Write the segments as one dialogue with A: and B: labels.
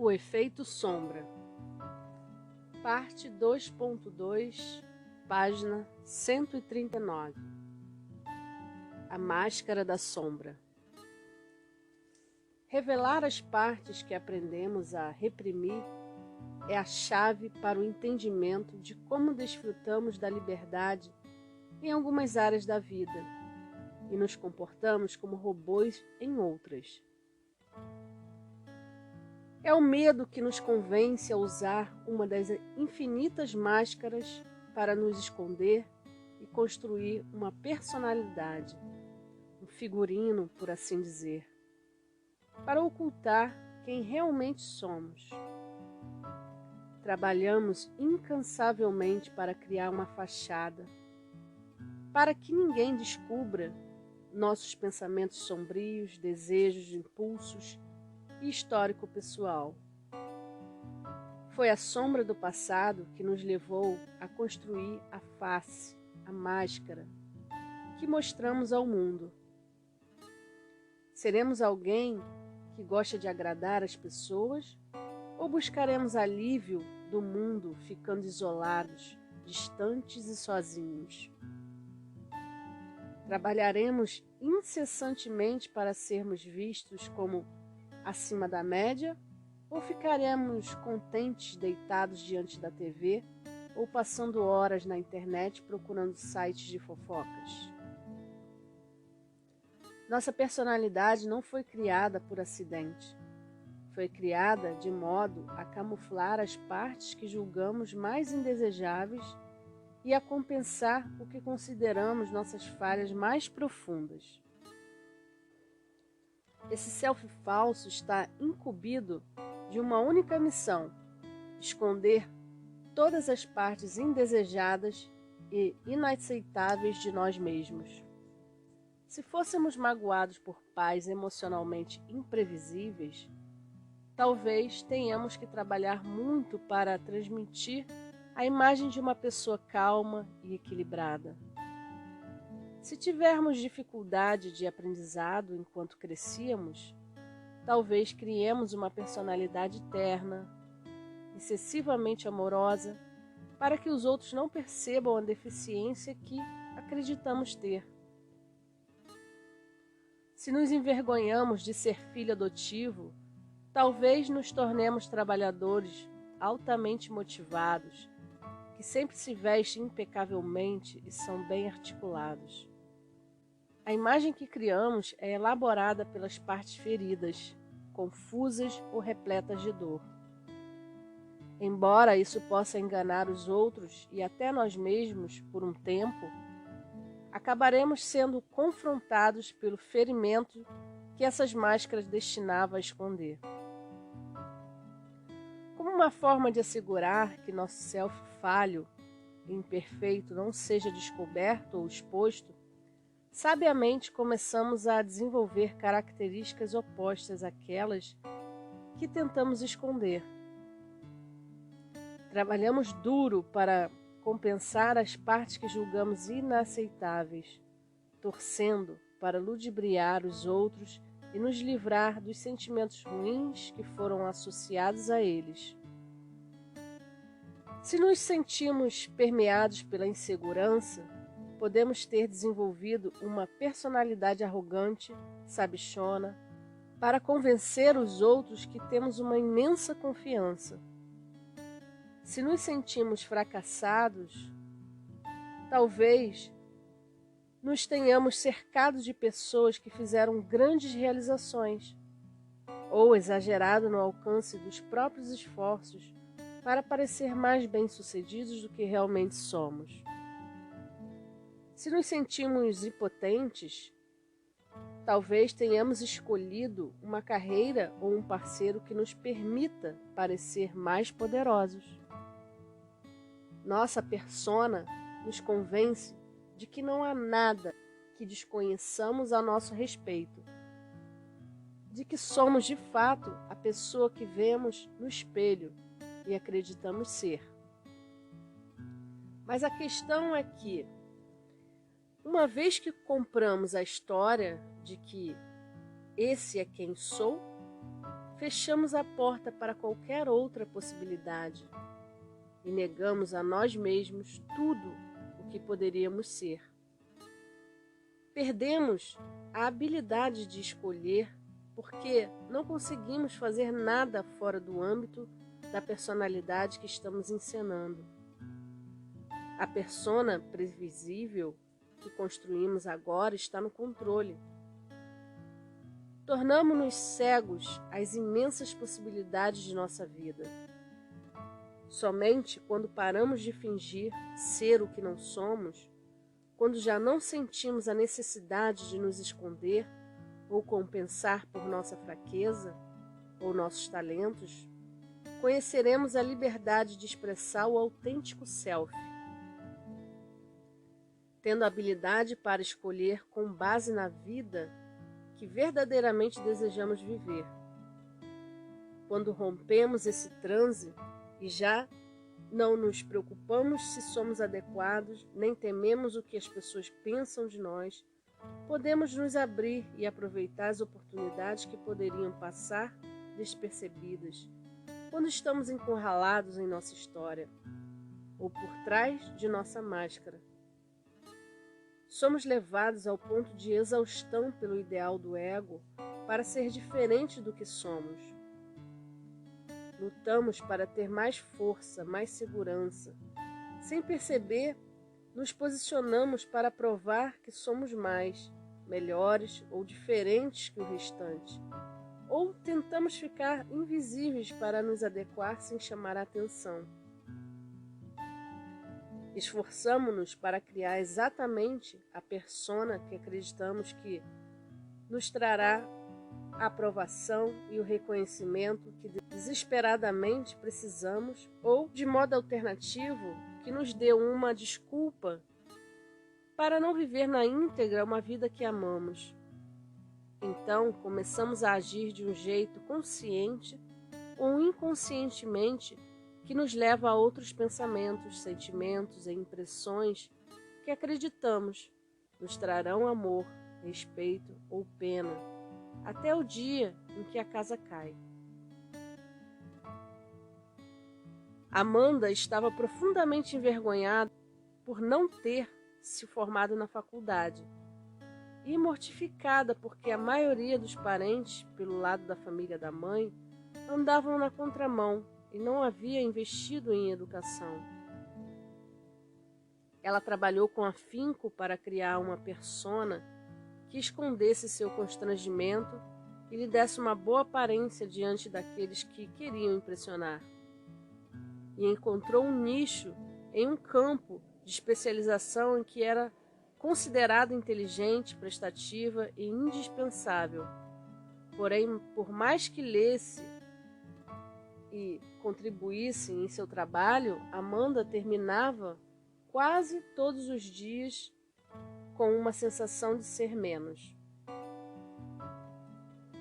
A: O efeito sombra. Parte 2.2, página 139. A máscara da sombra. Revelar as partes que aprendemos a reprimir é a chave para o entendimento de como desfrutamos da liberdade em algumas áreas da vida e nos comportamos como robôs em outras. É o medo que nos convence a usar uma das infinitas máscaras para nos esconder e construir uma personalidade, um figurino, por assim dizer, para ocultar quem realmente somos. Trabalhamos incansavelmente para criar uma fachada, para que ninguém descubra nossos pensamentos sombrios, desejos, impulsos e histórico pessoal. Foi a sombra do passado que nos levou a construir a face, a máscara, que mostramos ao mundo. Seremos alguém que gosta de agradar as pessoas ou buscaremos alívio do mundo ficando isolados, distantes e sozinhos? Trabalharemos incessantemente para sermos vistos como acima da média ou ficaremos contentes deitados diante da TV ou passando horas na internet procurando sites de fofocas? Nossa personalidade não foi criada por acidente. Foi criada de modo a camuflar as partes que julgamos mais indesejáveis e a compensar o que consideramos nossas falhas mais profundas. Esse self falso está incumbido de uma única missão: esconder todas as partes indesejadas e inaceitáveis de nós mesmos. Se fôssemos magoados por pais emocionalmente imprevisíveis, talvez tenhamos que trabalhar muito para transmitir a imagem de uma pessoa calma e equilibrada. Se tivermos dificuldade de aprendizado enquanto crescíamos, talvez criemos uma personalidade terna, excessivamente amorosa, para que os outros não percebam a deficiência que acreditamos ter. Se nos envergonhamos de ser filho adotivo, talvez nos tornemos trabalhadores altamente motivados, que sempre se vestem impecavelmente e são bem articulados. A imagem que criamos é elaborada pelas partes feridas, confusas ou repletas de dor. Embora isso possa enganar os outros e até nós mesmos por um tempo, acabaremos sendo confrontados pelo ferimento que essas máscaras destinavam a esconder. Como uma forma de assegurar que nosso self falho e imperfeito não seja descoberto ou exposto, sabiamente começamos a desenvolver características opostas àquelas que tentamos esconder. Trabalhamos duro para compensar as partes que julgamos inaceitáveis, torcendo para ludibriar os outros e nos livrar dos sentimentos ruins que foram associados a eles. Se nos sentimos permeados pela insegurança, podemos ter desenvolvido uma personalidade arrogante, sabichona, para convencer os outros que temos uma imensa confiança. Se nos sentimos fracassados, talvez nos tenhamos cercado de pessoas que fizeram grandes realizações ou exagerado no alcance dos próprios esforços para parecer mais bem-sucedidos do que realmente somos. Se nos sentimos impotentes, talvez tenhamos escolhido uma carreira ou um parceiro que nos permita parecer mais poderosos. Nossa persona nos convence de que não há nada que desconheçamos a nosso respeito, de que somos de fato a pessoa que vemos no espelho e acreditamos ser. Mas a questão é que, uma vez que compramos a história de que esse é quem sou, fechamos a porta para qualquer outra possibilidade e negamos a nós mesmos tudo o que poderíamos ser. Perdemos a habilidade de escolher porque não conseguimos fazer nada fora do âmbito da personalidade que estamos encenando. A persona previsível que construímos agora está no controle. Tornamo-nos cegos às imensas possibilidades de nossa vida. Somente quando paramos de fingir ser o que não somos, quando já não sentimos a necessidade de nos esconder ou compensar por nossa fraqueza ou nossos talentos, conheceremos a liberdade de expressar o autêntico self, tendo habilidade para escolher com base na vida que verdadeiramente desejamos viver. Quando rompemos esse transe e já não nos preocupamos se somos adequados, nem tememos o que as pessoas pensam de nós, podemos nos abrir e aproveitar as oportunidades que poderiam passar despercebidas quando estamos encurralados em nossa história ou por trás de nossa máscara. Somos levados ao ponto de exaustão pelo ideal do ego para ser diferente do que somos. Lutamos para ter mais força, mais segurança. Sem perceber, nos posicionamos para provar que somos mais, melhores ou diferentes que o restante. Ou tentamos ficar invisíveis para nos adequar sem chamar a atenção. Esforçamo-nos para criar exatamente a persona que acreditamos que nos trará a aprovação e o reconhecimento que desesperadamente precisamos, ou, de modo alternativo, que nos dê uma desculpa para não viver na íntegra uma vida que amamos. Então, começamos a agir de um jeito consciente ou inconscientemente que nos leva a outros pensamentos, sentimentos e impressões que acreditamos nos trarão amor, respeito ou pena, até o dia em que a casa cai. Amanda estava profundamente envergonhada por não ter se formado na faculdade e mortificada porque a maioria dos parentes, pelo lado da família da mãe, andavam na contramão e não havia investido em educação. Ela trabalhou com afinco para criar uma persona que escondesse seu constrangimento e lhe desse uma boa aparência diante daqueles que queriam impressionar. E encontrou um nicho em um campo de especialização em que era considerada inteligente, prestativa e indispensável. Porém, por mais que lesse e contribuísse em seu trabalho, Amanda terminava quase todos os dias com uma sensação de ser menos.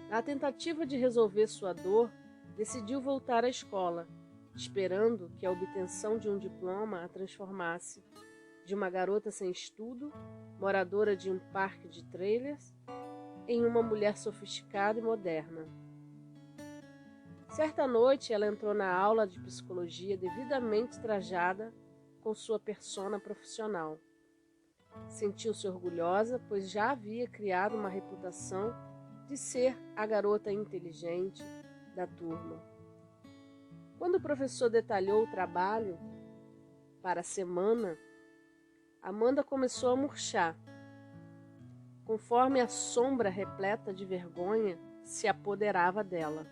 A: Na tentativa de resolver sua dor, decidiu voltar à escola, esperando que a obtenção de um diploma a transformasse de uma garota sem estudo, moradora de um parque de trailers, em uma mulher sofisticada e moderna. Certa noite, ela entrou na aula de psicologia devidamente trajada com sua persona profissional. Sentiu-se orgulhosa, pois já havia criado uma reputação de ser a garota inteligente da turma. Quando o professor detalhou o trabalho para a semana, Amanda começou a murchar, conforme a sombra repleta de vergonha se apoderava dela.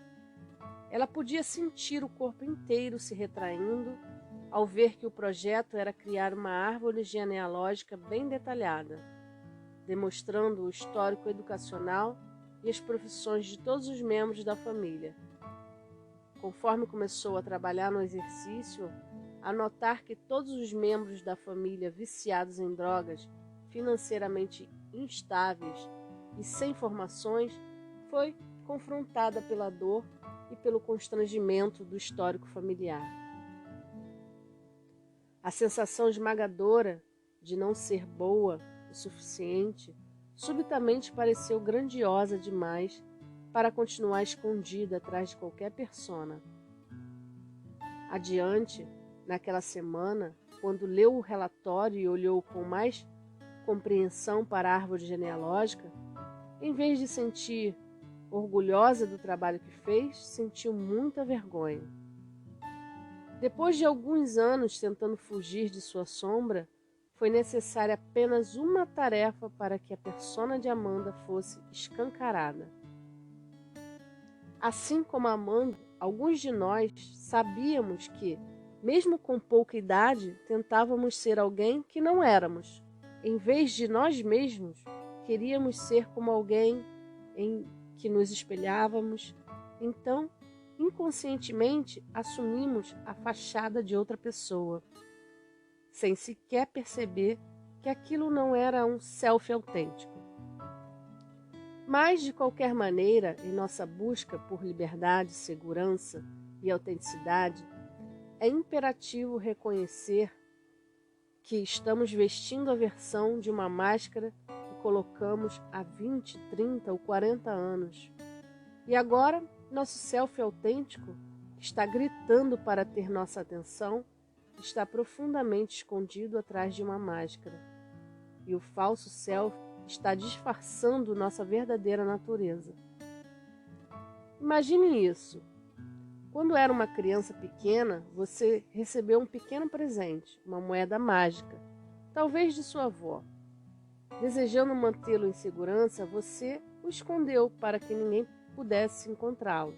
A: Ela podia sentir o corpo inteiro se retraindo ao ver que o projeto era criar uma árvore genealógica bem detalhada, demonstrando o histórico educacional e as profissões de todos os membros da família. Conforme começou a trabalhar no exercício, a notar que todos os membros da família viciados em drogas, financeiramente instáveis e sem formações, foi confrontada pela dor e pelo constrangimento do histórico familiar. A sensação esmagadora de não ser boa o suficiente subitamente pareceu grandiosa demais para continuar escondida atrás de qualquer persona. Adiante, naquela semana, quando leu o relatório e olhou com mais compreensão para a árvore genealógica, em vez de sentir orgulhosa do trabalho que fez, sentiu muita vergonha. Depois de alguns anos tentando fugir de sua sombra, foi necessária apenas uma tarefa para que a persona de Amanda fosse escancarada. Assim como Amanda, alguns de nós sabíamos que, mesmo com pouca idade, tentávamos ser alguém que não éramos. Em vez de nós mesmos, queríamos ser como alguém em que nos espelhávamos. Então, inconscientemente, assumimos a fachada de outra pessoa, sem sequer perceber que aquilo não era um selfie autêntico. Mas, de qualquer maneira, em nossa busca por liberdade, segurança e autenticidade, é imperativo reconhecer que estamos vestindo a versão de uma máscara que colocamos há 20, 30 ou 40 anos. E agora, nosso selfie autêntico está gritando para ter nossa atenção, está profundamente escondido atrás de uma máscara. E o falso selfie está disfarçando nossa verdadeira natureza. Imagine isso. Quando era uma criança pequena, você recebeu um pequeno presente, uma moeda mágica, talvez de sua avó. Desejando mantê-lo em segurança, você o escondeu para que ninguém pudesse encontrá-lo.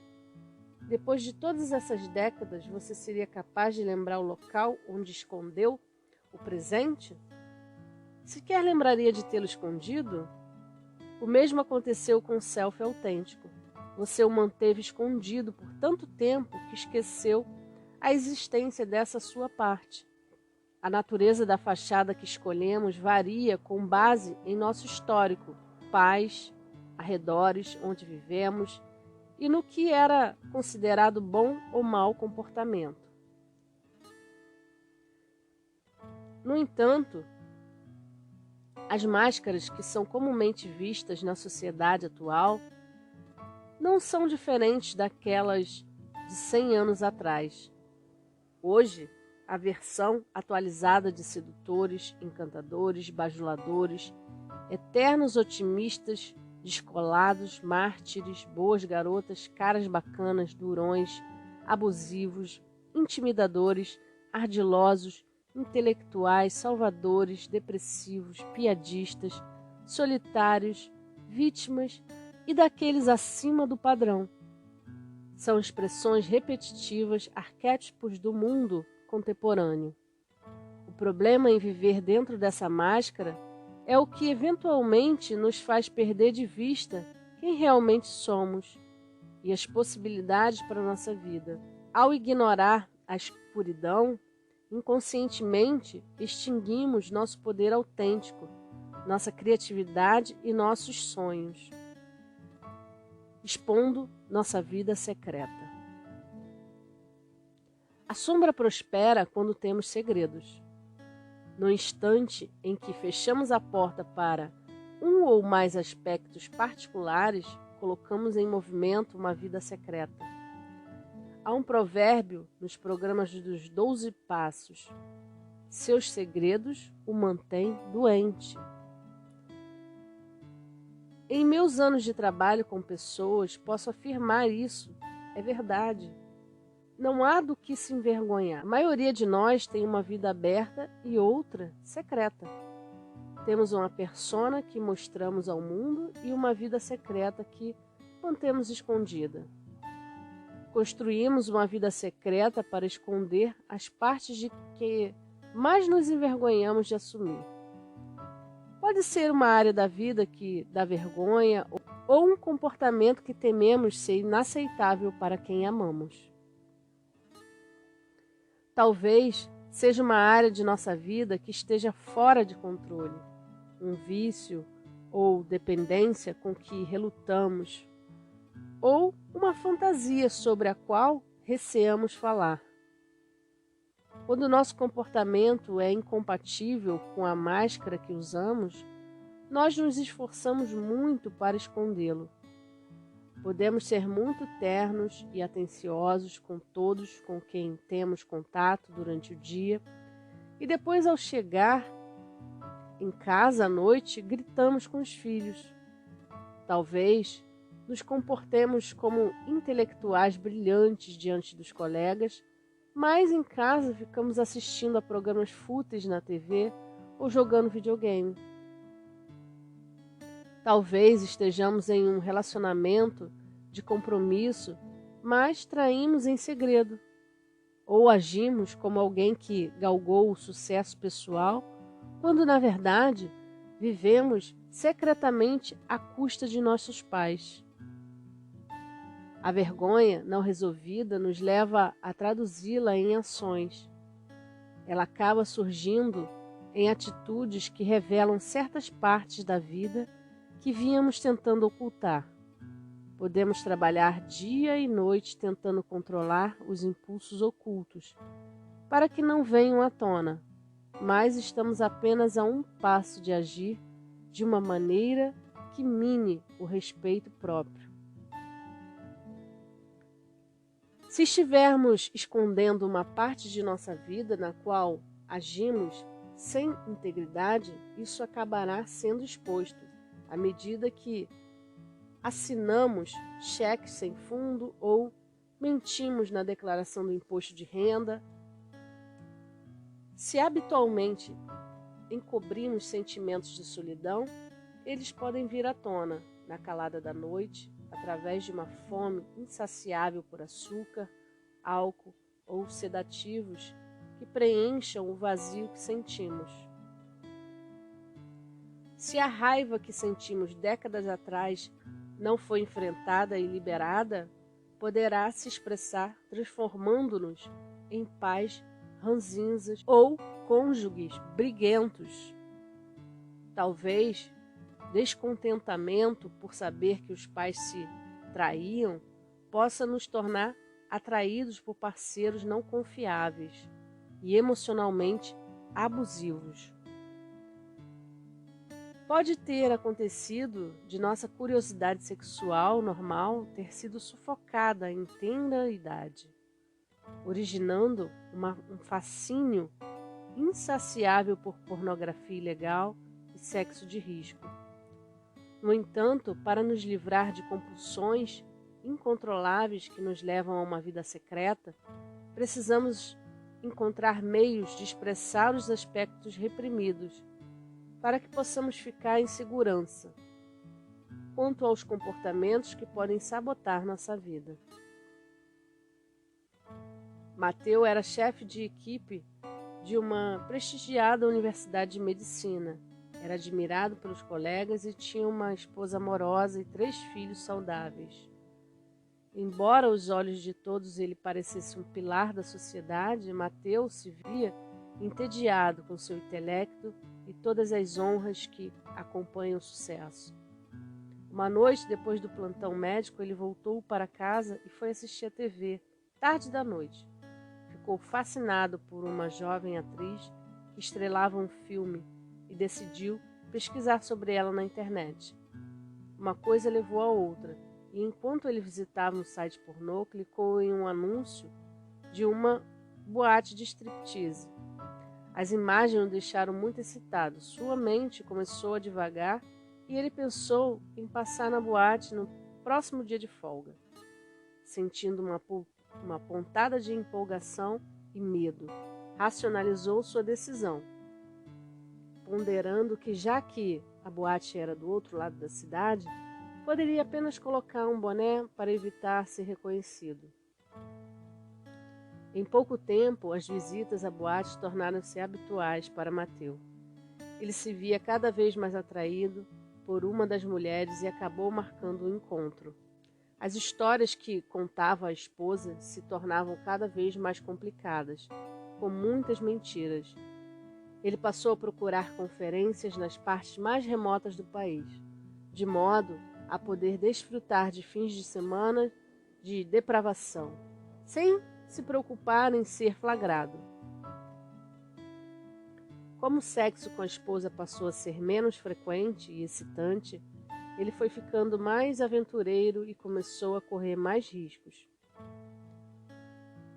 A: Depois de todas essas décadas, você seria capaz de lembrar o local onde escondeu o presente? Sequer lembraria de tê-lo escondido? O mesmo aconteceu com o selfie autêntico. Você o manteve escondido por tanto tempo que esqueceu a existência dessa sua parte. A natureza da fachada que escolhemos varia com base em nosso histórico, pais, arredores onde vivemos e no que era considerado bom ou mau comportamento. No entanto, as máscaras que são comumente vistas na sociedade atual não são diferentes daquelas de 100 anos atrás. Hoje, a versão atualizada de sedutores, encantadores, bajuladores, eternos otimistas, descolados, mártires, boas garotas, caras bacanas, durões, abusivos, intimidadores, ardilosos, intelectuais, salvadores, depressivos, piadistas, solitários, vítimas e daqueles acima do padrão. São expressões repetitivas, arquétipos do mundo contemporâneo. O problema em viver dentro dessa máscara é o que eventualmente nos faz perder de vista quem realmente somos e as possibilidades para a nossa vida. Ao ignorar a escuridão, inconscientemente extinguimos nosso poder autêntico, nossa criatividade e nossos sonhos, expondo nossa vida secreta. A sombra prospera quando temos segredos. No instante em que fechamos a porta para um ou mais aspectos particulares, colocamos em movimento uma vida secreta. Há um provérbio nos programas dos 12 passos: seus segredos o mantêm doente. Em meus anos de trabalho com pessoas, posso afirmar isso. É verdade. Não há do que se envergonhar. A maioria de nós tem uma vida aberta e outra secreta. Temos uma persona que mostramos ao mundo e uma vida secreta que mantemos escondida. Construímos uma vida secreta para esconder as partes de que mais nos envergonhamos de assumir. Pode ser uma área da vida que dá vergonha ou um comportamento que tememos ser inaceitável para quem amamos. Talvez seja uma área de nossa vida que esteja fora de controle, um vício ou dependência com que relutamos, ou uma fantasia sobre a qual receamos falar. Quando nosso comportamento é incompatível com a máscara que usamos, nós nos esforçamos muito para escondê-lo. Podemos ser muito ternos e atenciosos com todos com quem temos contato durante o dia, e depois, ao chegar em casa à noite, gritamos com os filhos. Talvez nos comportemos como intelectuais brilhantes diante dos colegas, mas em casa ficamos assistindo a programas fúteis na TV ou jogando videogame. Talvez estejamos em um relacionamento de compromisso, mas traímos em segredo, ou agimos como alguém que galgou o sucesso pessoal, quando na verdade vivemos secretamente à custa de nossos pais. A vergonha não resolvida nos leva a traduzi-la em ações. Ela acaba surgindo em atitudes que revelam certas partes da vida que vínhamos tentando ocultar. Podemos trabalhar dia e noite tentando controlar os impulsos ocultos, para que não venham à tona, mas estamos apenas a um passo de agir de uma maneira que mine o respeito próprio. Se estivermos escondendo uma parte de nossa vida na qual agimos sem integridade, isso acabará sendo exposto à medida que assinamos cheques sem fundo ou mentimos na declaração do imposto de renda. Se habitualmente encobrimos sentimentos de solidão, eles podem vir à tona na calada da noite, através de uma fome insaciável por açúcar, álcool ou sedativos que preencham o vazio que sentimos. Se a raiva que sentimos décadas atrás não foi enfrentada e liberada, poderá se expressar transformando-nos em pais ranzinzas ou cônjuges briguentos. Talvez descontentamento por saber que os pais se traíam possa nos tornar atraídos por parceiros não confiáveis e emocionalmente abusivos. Pode ter acontecido de nossa curiosidade sexual normal ter sido sufocada em tenra idade, originando um fascínio insaciável por pornografia ilegal e sexo de risco. No entanto, para nos livrar de compulsões incontroláveis que nos levam a uma vida secreta, precisamos encontrar meios de expressar os aspectos reprimidos, para que possamos ficar em segurança quanto aos comportamentos que podem sabotar nossa vida. Mateu era chefe de equipe de uma prestigiada universidade de medicina. Era admirado pelos colegas e tinha uma esposa amorosa e 3 filhos saudáveis. Embora aos olhos de todos ele parecesse um pilar da sociedade, Mateu se via entediado com seu intelecto e todas as honras que acompanham o sucesso. Uma noite, depois do plantão médico, ele voltou para casa e foi assistir à TV, tarde da noite. Ficou fascinado por uma jovem atriz que estrelava um filme e decidiu pesquisar sobre ela na internet. Uma coisa levou a outra, e enquanto ele visitava um site pornô, clicou em um anúncio de uma boate de striptease. As imagens o deixaram muito excitado. Sua mente começou a divagar e ele pensou em passar na boate no próximo dia de folga. Sentindo uma pontada de empolgação e medo, racionalizou sua decisão, ponderando que, já que a boate era do outro lado da cidade, poderia apenas colocar um boné para evitar ser reconhecido. Em pouco tempo, as visitas à boate tornaram-se habituais para Mateu. Ele se via cada vez mais atraído por uma das mulheres e acabou marcando um encontro. As histórias que contava à esposa se tornavam cada vez mais complicadas, com muitas mentiras. Ele passou a procurar conferências nas partes mais remotas do país, de modo a poder desfrutar de fins de semana de depravação, sem se preocupar em ser flagrado. Como o sexo com a esposa passou a ser menos frequente e excitante, ele foi ficando mais aventureiro e começou a correr mais riscos.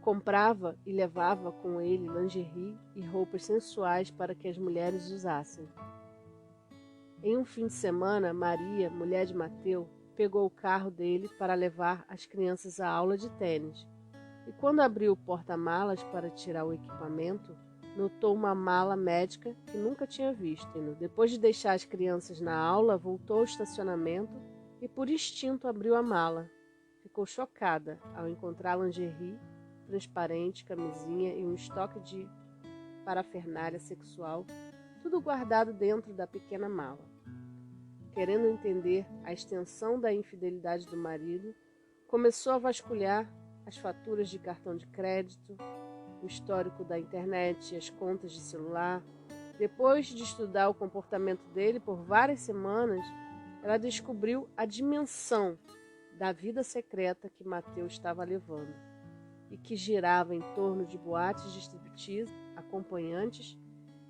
A: Comprava e levava com ele lingerie e roupas sensuais para que as mulheres usassem. Em um fim de semana, Maria, mulher de Mateu, pegou o carro dele para levar as crianças à aula de tênis. E quando abriu o porta-malas para tirar o equipamento, notou uma mala médica que nunca tinha visto. Depois de deixar as crianças na aula, voltou ao estacionamento e por instinto abriu a mala. Ficou chocada ao encontrar lingerie transparente, camisinha e um estoque de parafernália sexual, tudo guardado dentro da pequena mala. Querendo entender a extensão da infidelidade do marido, começou a vasculhar as faturas de cartão de crédito, o histórico da internet e as contas de celular. Depois de estudar o comportamento dele por várias semanas, ela descobriu a dimensão da vida secreta que Mateu estava levando e que girava em torno de boates de striptease, acompanhantes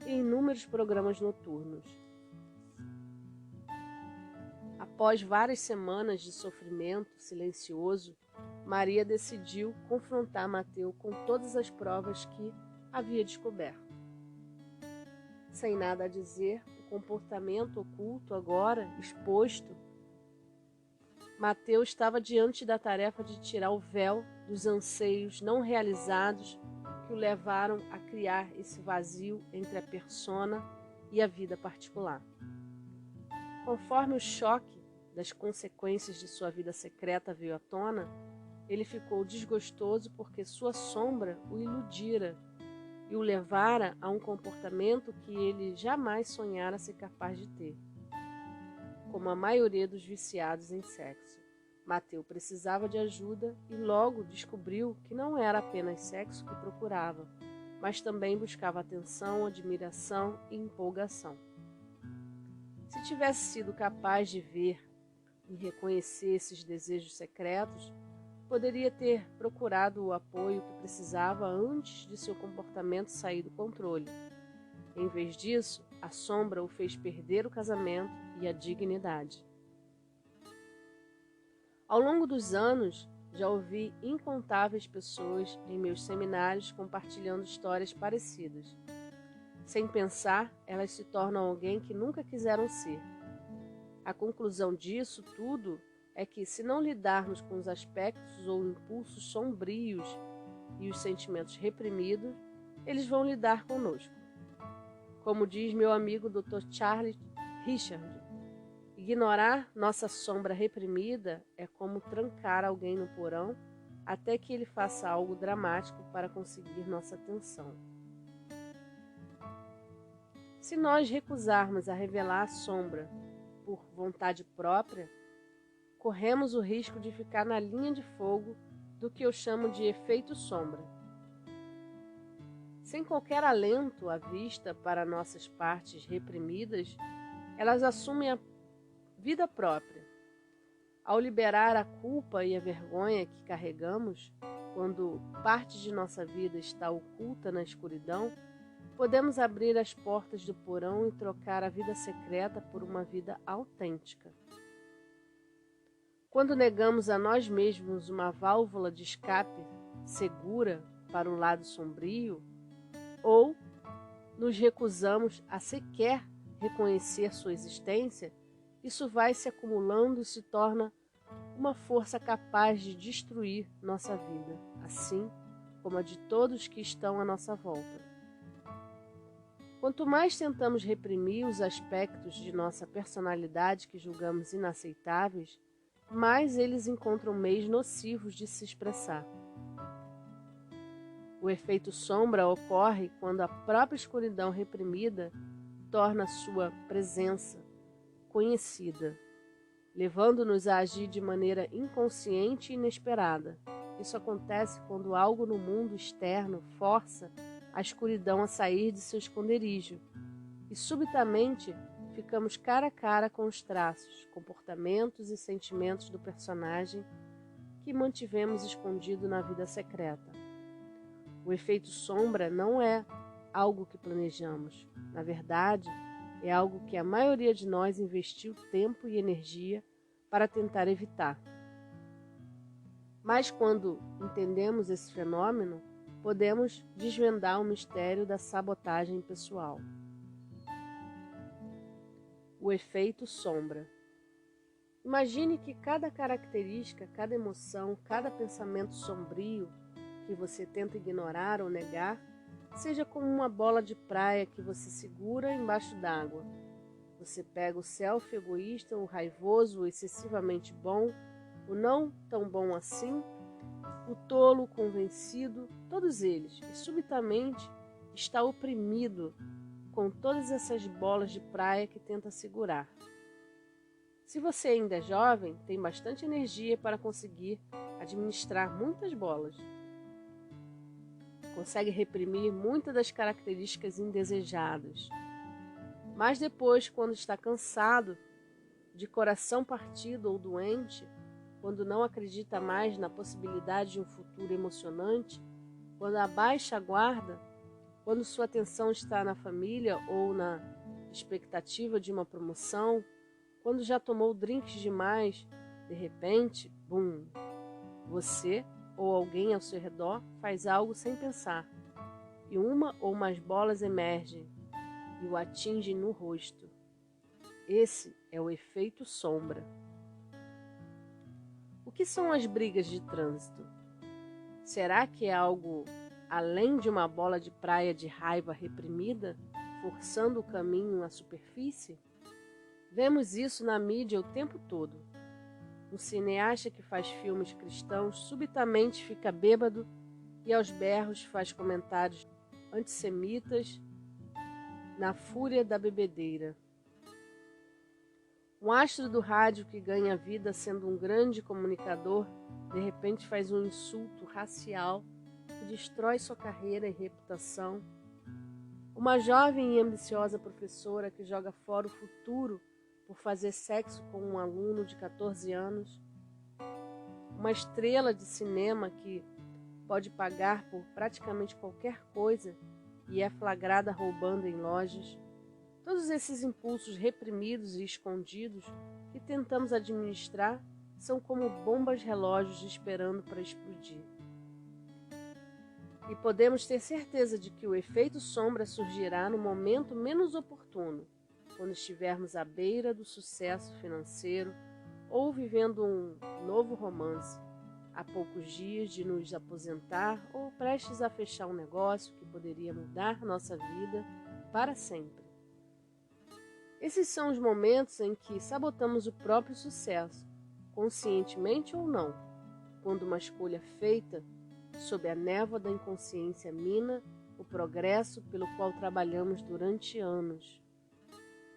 A: e inúmeros programas noturnos. Após várias semanas de sofrimento silencioso, Maria decidiu confrontar Mateu com todas as provas que havia descoberto. Sem nada a dizer, o comportamento oculto agora exposto, Mateu estava diante da tarefa de tirar o véu dos anseios não realizados que o levaram a criar esse vazio entre a persona e a vida particular. Conforme o choque das consequências de sua vida secreta veio à tona, ele ficou desgostoso porque sua sombra o iludira e o levara a um comportamento que ele jamais sonhara ser capaz de ter. Como a maioria dos viciados em sexo, Mateu precisava de ajuda e logo descobriu que não era apenas sexo que procurava, mas também buscava atenção, admiração e empolgação. Se tivesse sido capaz de ver e reconhecer esses desejos secretos, poderia ter procurado o apoio que precisava antes de seu comportamento sair do controle. Em vez disso, a sombra o fez perder o casamento e a dignidade. Ao longo dos anos, já ouvi incontáveis pessoas em meus seminários compartilhando histórias parecidas. Sem pensar, elas se tornam alguém que nunca quiseram ser. A conclusão disso tudo é que, se não lidarmos com os aspectos ou impulsos sombrios e os sentimentos reprimidos, eles vão lidar conosco. Como diz meu amigo Dr. Charles Richard, ignorar nossa sombra reprimida é como trancar alguém no porão até que ele faça algo dramático para conseguir nossa atenção. Se nós recusarmos a revelar a sombra por vontade própria, corremos o risco de ficar na linha de fogo do que eu chamo de efeito sombra. Sem qualquer alento à vista para nossas partes reprimidas, elas assumem a vida própria. Ao liberar a culpa e a vergonha que carregamos, quando parte de nossa vida está oculta na escuridão, podemos abrir as portas do porão e trocar a vida secreta por uma vida autêntica. Quando negamos a nós mesmos uma válvula de escape segura para o lado sombrio, ou nos recusamos a sequer reconhecer sua existência, isso vai se acumulando e se torna uma força capaz de destruir nossa vida, assim como a de todos que estão à nossa volta. Quanto mais tentamos reprimir os aspectos de nossa personalidade que julgamos inaceitáveis, mais eles encontram meios nocivos de se expressar. O efeito sombra ocorre quando a própria escuridão reprimida torna sua presença conhecida, levando-nos a agir de maneira inconsciente e inesperada. Isso acontece quando algo no mundo externo força a escuridão a sair de seu esconderijo e subitamente ficamos cara a cara com os traços, comportamentos e sentimentos do personagem que mantivemos escondido na vida secreta. O efeito sombra não é algo que planejamos. Na verdade, É algo que a maioria de nós investiu tempo e energia para tentar evitar. Mas quando entendemos esse fenômeno, podemos desvendar o mistério da sabotagem pessoal. O efeito sombra. Imagine que cada característica, cada emoção, cada pensamento sombrio que você tenta ignorar ou negar, seja como uma bola de praia que você segura embaixo d'água. Você pega o selfie egoísta, o raivoso, o excessivamente bom, o não tão bom assim, o tolo, o convencido, todos eles, e subitamente está oprimido com todas essas bolas de praia que tenta segurar. Se você ainda é jovem, tem bastante energia para conseguir administrar muitas bolas. Consegue reprimir muitas das características indesejadas. Mas depois, quando está cansado, de coração partido ou doente, quando não acredita mais na possibilidade de um futuro emocionante, quando abaixa a guarda, quando sua atenção está na família ou na expectativa de uma promoção, quando já tomou drinks demais, de repente, bum, você ou alguém ao seu redor faz algo sem pensar, e uma ou mais bolas emergem e o atingem no rosto. Esse é o efeito sombra. O que são as brigas de trânsito? Será que é algo além de uma bola de praia de raiva reprimida, forçando o caminho à superfície? Vemos isso na mídia o tempo todo. Um cineasta que faz filmes cristãos subitamente fica bêbado e aos berros faz comentários antissemitas na fúria da bebedeira. Um astro do rádio que ganha vida sendo um grande comunicador, de repente faz um insulto racial que destrói sua carreira e reputação. Uma jovem e ambiciosa professora que joga fora o futuro por fazer sexo com um aluno de 14 anos. Uma estrela de cinema que pode pagar por praticamente qualquer coisa e é flagrada roubando em lojas. Todos esses impulsos reprimidos e escondidos que tentamos administrar são como bombas relógios esperando para explodir. E podemos ter certeza de que o efeito sombra surgirá no momento menos oportuno, quando estivermos à beira do sucesso financeiro ou vivendo um novo romance, há poucos dias de nos aposentar ou prestes a fechar um negócio que poderia mudar nossa vida para sempre. Esses são os momentos em que sabotamos o próprio sucesso, conscientemente ou não, quando uma escolha feita sob a névoa da inconsciência mina o progresso pelo qual trabalhamos durante anos.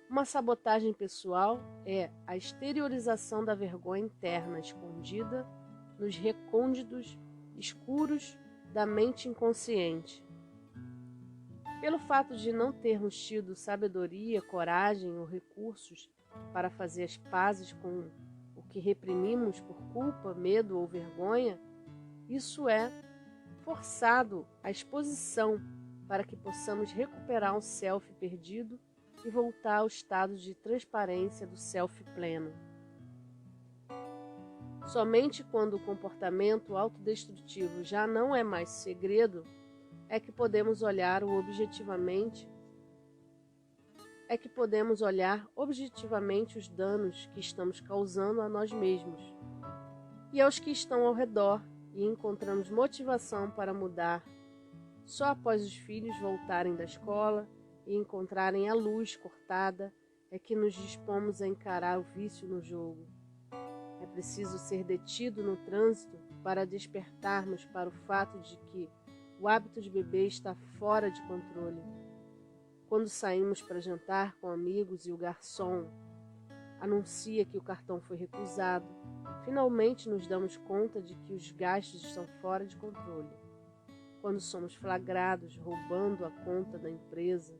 A: Uma sabotagem pessoal é a exteriorização da vergonha interna escondida nos recônditos escuros da mente inconsciente. Pelo fato de não termos tido sabedoria, coragem ou recursos para fazer as pazes com o que reprimimos por culpa, medo ou vergonha, isso é forçado à exposição para que possamos recuperar um self perdido e voltar ao estado de transparência do self pleno. Somente quando o comportamento autodestrutivo já não é mais segredo, é que podemos olhar objetivamente os danos que estamos causando a nós mesmos e aos que estão ao redor e encontramos motivação para mudar só após os filhos voltarem da escola e encontrarem a luz cortada é que nos dispomos a encarar o vício no jogo. É preciso ser detido no trânsito para despertarmos para o fato de que o hábito de beber está fora de controle. Quando saímos para jantar com amigos e o garçom anuncia que o cartão foi recusado, finalmente nos damos conta de que os gastos estão fora de controle. Quando somos flagrados roubando a conta da empresa.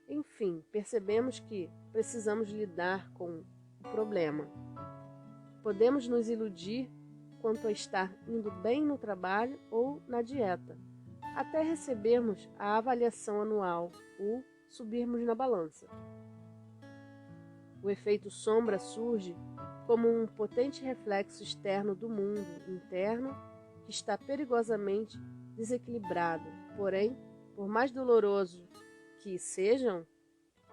A: Enfim, percebemos que precisamos lidar com o problema. Podemos nos iludir quanto a estar indo bem no trabalho ou na dieta, até recebermos a avaliação anual, o subirmos na balança. O efeito sombra surge como um potente reflexo externo do mundo interno que está perigosamente desequilibrado. Porém, por mais doloroso que sejam,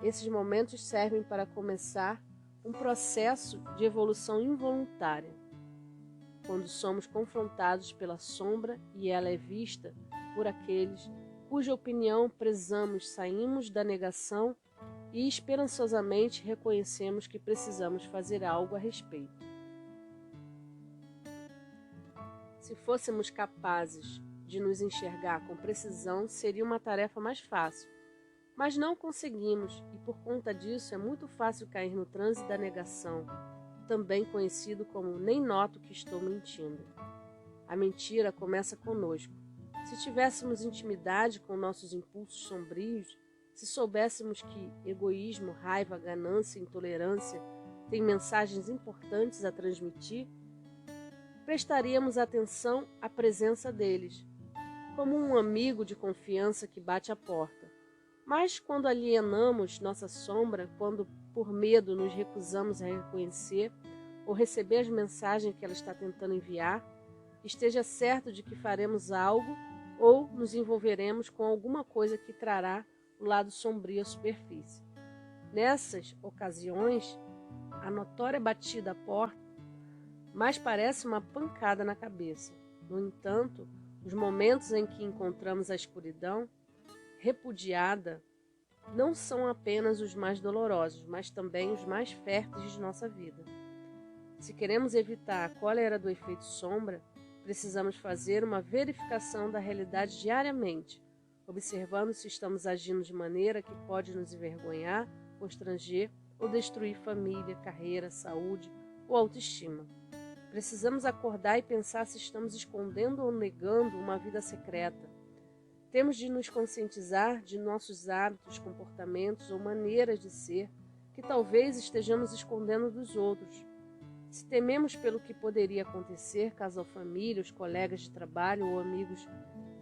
A: esses momentos servem para começar um processo de evolução involuntária. Quando somos confrontados pela sombra e ela é vista por aqueles cuja opinião prezamos, saímos da negação e esperançosamente reconhecemos que precisamos fazer algo a respeito. Se fôssemos capazes de nos enxergar com precisão, seria uma tarefa mais fácil, mas não conseguimos e por conta disso é muito fácil cair no transe da negação, também conhecido como nem noto que estou mentindo. A mentira começa conosco. Se tivéssemos intimidade com nossos impulsos sombrios, se soubéssemos que egoísmo, raiva, ganância e intolerância têm mensagens importantes a transmitir, prestaríamos atenção à presença deles, como um amigo de confiança que bate à porta. Mas quando alienamos nossa sombra, quando por medo nos recusamos a reconhecer ou receber as mensagens que ela está tentando enviar, esteja certo de que faremos algo ou nos envolveremos com alguma coisa que trará o lado sombrio à superfície. Nessas ocasiões, a notória batida à porta mais parece uma pancada na cabeça. No entanto, os momentos em que encontramos a escuridão repudiada não são apenas os mais dolorosos, mas também os mais férteis de nossa vida. Se queremos evitar a cólera do efeito sombra, precisamos fazer uma verificação da realidade diariamente, observando se estamos agindo de maneira que pode nos envergonhar, constranger ou destruir família, carreira, saúde ou autoestima. Precisamos acordar e pensar se estamos escondendo ou negando uma vida secreta. Temos de nos conscientizar de nossos hábitos, comportamentos ou maneiras de ser que talvez estejamos escondendo dos outros. Se tememos pelo que poderia acontecer caso a família, os colegas de trabalho ou amigos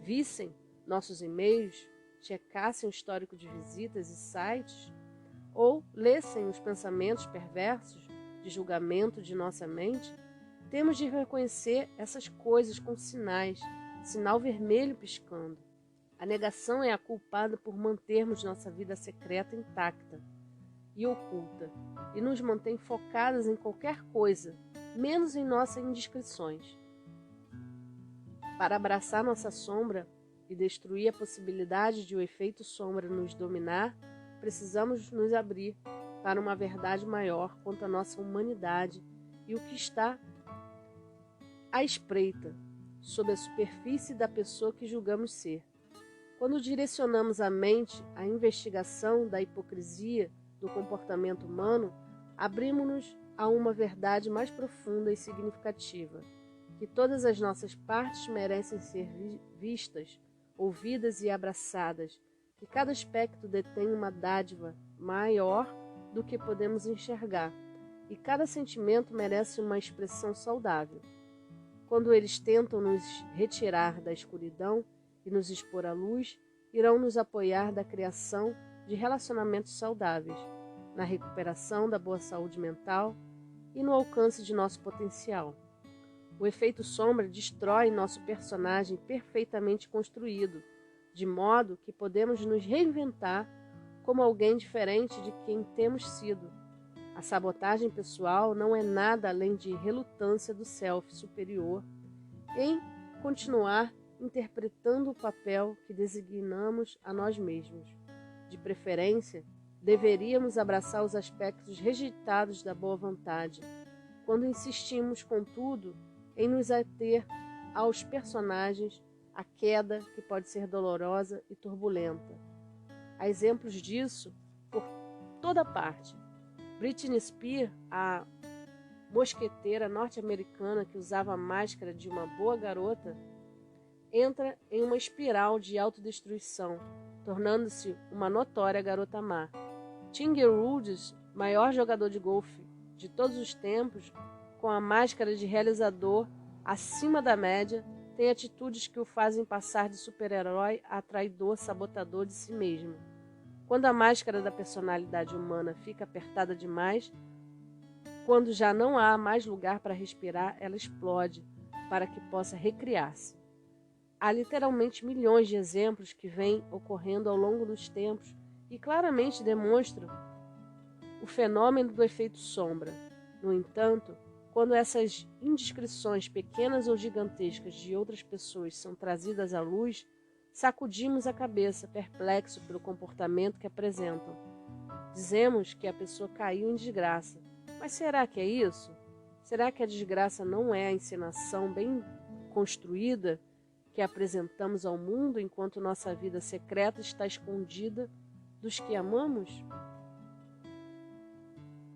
A: vissem nossos e-mails, checassem o histórico de visitas e sites, ou lessem os pensamentos perversos de julgamento de nossa mente, temos de reconhecer essas coisas com sinais, sinal vermelho piscando. A negação é a culpada por mantermos nossa vida secreta intacta e oculta, e nos mantém focadas em qualquer coisa, menos em nossas indiscrições. Para abraçar nossa sombra e destruir a possibilidade de o efeito sombra nos dominar, precisamos nos abrir para uma verdade maior quanto à nossa humanidade e o que está à espreita, sob a superfície da pessoa que julgamos ser. Quando direcionamos a mente à investigação da hipocrisia do comportamento humano, abrimos-nos a uma verdade mais profunda e significativa, que todas as nossas partes merecem ser vistas, ouvidas e abraçadas, que cada aspecto detém uma dádiva maior do que podemos enxergar, e cada sentimento merece uma expressão saudável. Quando eles tentam nos retirar da escuridão e nos expor à luz, irão nos apoiar da criação de relacionamentos saudáveis, na recuperação da boa saúde mental e no alcance de nosso potencial. O efeito sombra destrói nosso personagem perfeitamente construído, de modo que podemos nos reinventar como alguém diferente de quem temos sido. A sabotagem pessoal não é nada além de relutância do self superior em continuar interpretando o papel que designamos a nós mesmos. De preferência, deveríamos abraçar os aspectos rejeitados da boa vontade, quando insistimos, contudo, em nos ater aos personagens, a queda que pode ser dolorosa e turbulenta. Há exemplos disso por toda parte. Britney Spears, a mosqueteira norte-americana que usava a máscara de uma boa garota, entra em uma espiral de autodestruição, tornando-se uma notória garota má. Tiger Woods, maior jogador de golfe de todos os tempos, com a máscara de realizador acima da média, tem atitudes que o fazem passar de super-herói a traidor sabotador de si mesmo. Quando a máscara da personalidade humana fica apertada demais, quando já não há mais lugar para respirar, ela explode para que possa recriar-se. Há literalmente milhões de exemplos que vêm ocorrendo ao longo dos tempos e claramente demonstram o fenômeno do efeito sombra. No entanto, quando essas indiscrições pequenas ou gigantescas de outras pessoas são trazidas à luz, sacudimos a cabeça, perplexo pelo comportamento que apresentam. Dizemos que a pessoa caiu em desgraça. Mas será que é isso? Será que a desgraça não é a encenação bem construída que apresentamos ao mundo enquanto nossa vida secreta está escondida dos que amamos?